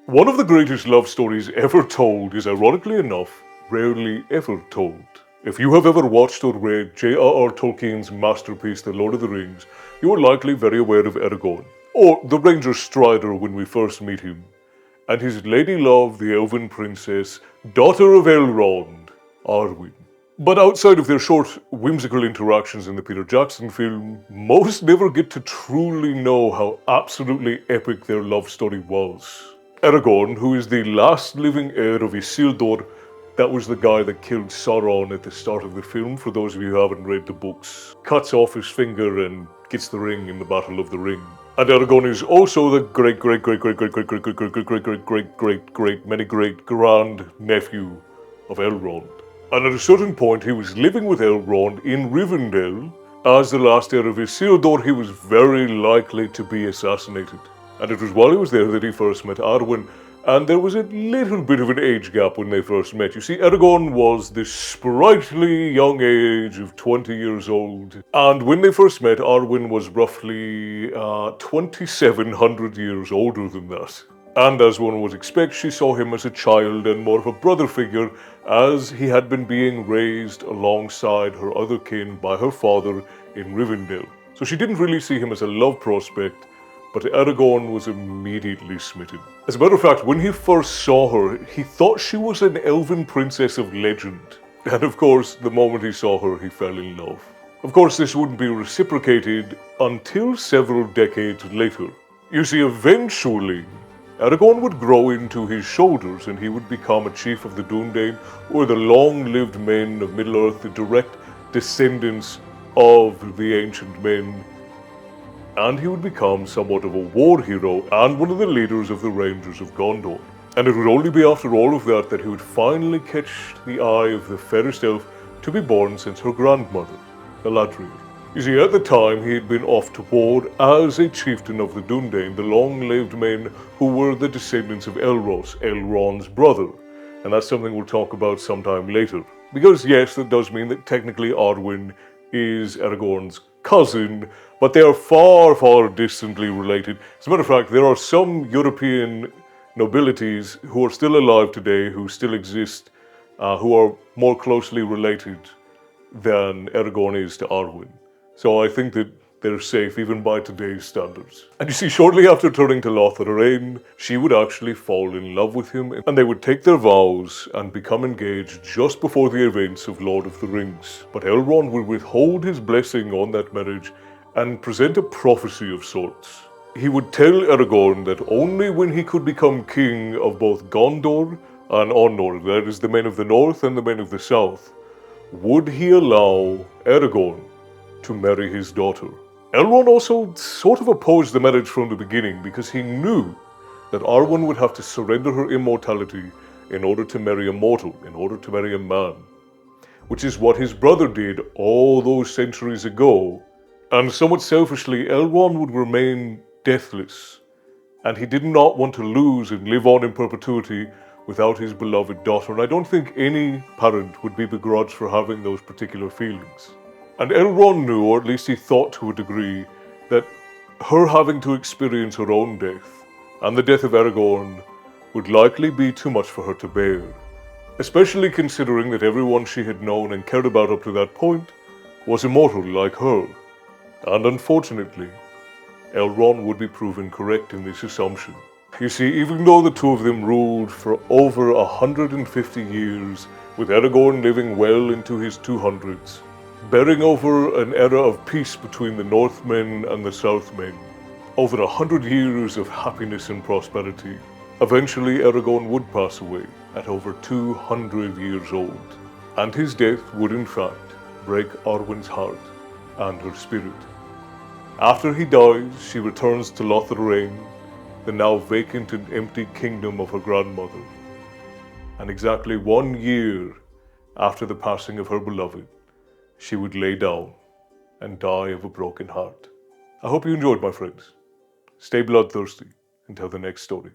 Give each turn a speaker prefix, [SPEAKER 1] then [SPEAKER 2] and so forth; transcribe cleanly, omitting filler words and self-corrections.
[SPEAKER 1] One of the greatest love stories ever told is, ironically enough, rarely ever told. If you have ever watched or read J.R.R. Tolkien's masterpiece, The Lord of the Rings, you are likely very aware of Aragorn, or the Ranger Strider when we first meet him, and his lady love, the elven princess, daughter of Elrond, Arwen. But outside of their short, whimsical interactions in the Peter Jackson film, most never get to truly know how absolutely epic their love story was. Aragorn, who is the last living heir of Isildur, that was the guy that killed Sauron at the start of the film, for those of you who haven't read the books, cuts off his finger and gets the ring in the Battle of the Ring. And Aragorn is also the great grand nephew of Elrond. And at a certain point, he was living with Elrond in Rivendell. As the last heir of Isildur, he was very likely to be assassinated. And it was while he was there that he first met Arwen, and there was a little bit of an age gap when they first met. You see, Aragorn was this sprightly young age of 20 years old, and when they first met, Arwen was roughly 2,700 years older than that. And as one would expect, she saw him as a child and more of a brother figure, as he had been being raised alongside her other kin by her father in Rivendell. So she didn't really see him as a love prospect, but Aragorn was immediately smitten. As a matter of fact, when he first saw her, he thought she was an elven princess of legend. And of course, the moment he saw her, he fell in love. Of course, this wouldn't be reciprocated until several decades later. You see, eventually, Aragorn would grow into his shoulders and he would become a chief of the Dúnedain, or the long-lived men of Middle-earth, the direct descendants of the ancient men. And he would become somewhat of a war hero and one of the leaders of the Rangers of Gondor. And it would only be after all of that that he would finally catch the eye of the fairest elf to be born since her grandmother, Galadriel. You see, at the time he had been off to war as a chieftain of the Dúnedain, the long-lived men who were the descendants of Elros, Elrond's brother. And that's something we'll talk about sometime later. Because yes, that does mean that technically Arwen is Aragorn's cousin, but they are far, far distantly related. As a matter of fact, there are some European nobilities who are still alive today, who still exist, who are more closely related than Aragorn is to Arwen. So I think that they're safe even by today's standards. And you see, shortly after turning to Lothlorien, she would actually fall in love with him, and they would take their vows and become engaged just before the events of Lord of the Rings. But Elrond would withhold his blessing on that marriage and present a prophecy of sorts. He would tell Aragorn that only when he could become king of both Gondor and Arnor, that is the men of the north and the men of the south, would he allow Aragorn to marry his daughter. Elrond also sort of opposed the marriage from the beginning because he knew that Arwen would have to surrender her immortality in order to marry a mortal, in order to marry a man, which is what his brother did all those centuries ago. And somewhat selfishly, Elrond would remain deathless, and he did not want to lose and live on in perpetuity without his beloved daughter. And I don't think any parent would be begrudged for having those particular feelings. And Elrond knew, or at least he thought to a degree, that her having to experience her own death and the death of Aragorn would likely be too much for her to bear, especially considering that everyone she had known and cared about up to that point was immortal like her. And unfortunately, Elrond would be proven correct in this assumption. You see, even though the two of them ruled for over 150 years, with Aragorn living well into his 200s, bearing over an era of peace between the Northmen and the Southmen, over 100 years of happiness and prosperity, eventually Aragorn would pass away at over 200 years old. And his death would in fact break Arwen's heart and her spirit. After he dies, she returns to Lothlorien, the now vacant and empty kingdom of her grandmother. And exactly 1 year after the passing of her beloved, she would lay down and die of a broken heart. I hope you enjoyed, my friends. Stay bloodthirsty until the next story.